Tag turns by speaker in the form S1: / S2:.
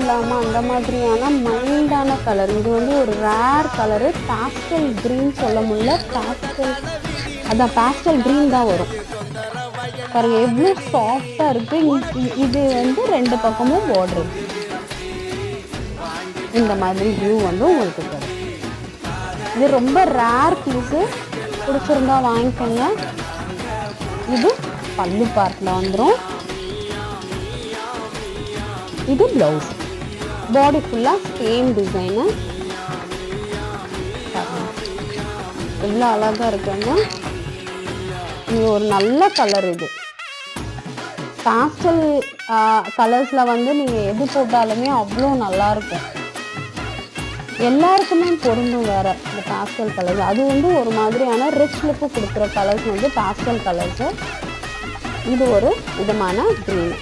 S1: இல்லாமல் அந்த மாதிரியான மைல்டான கலர். இது வந்து ஒரு ரேர் கலரு. பாஸ்டல் க்ரீன் சொல்ல முடியல, பாஸ்டல் க்ரீன் தான் வரும். பாருங்க எவ்வளோ சாஃப்டாக இருக்குது. இது வந்து 2 பக்கமும் பார்டர். இந்த மாதிரி வியூ வந்து உங்களுக்கு தரும். இது ரொம்ப ரேர் பீஸு. பிடிச்சிருந்தா வாங்கிக்கோங்க. இது பல்லு பார்ட்டில் வந்துடும். இது ப்ளவுஸ். பாடி ஃபுல்லாக சேம் டிசைனு. எவ்வளோ அழகாக இருக்குங்க. இது ஒரு நல்ல கலர். இது பாஸ்டல் கலர்ஸில் வந்து நீங்கள் எது போட்டாலுமே அவ்வளோ நல்லாயிருக்கும். எல்லாருக்குமே பொருந்தும் வேறு இந்த பாஸ்டல் கலர்ஸ். அது வந்து ஒரு மாதிரியான ரிச் லுக்கு கொடுக்குற கலர்ஸ் வந்து பாஸ்டல் கலர்ஸு. இது ஒரு விதமான க்ரீன்.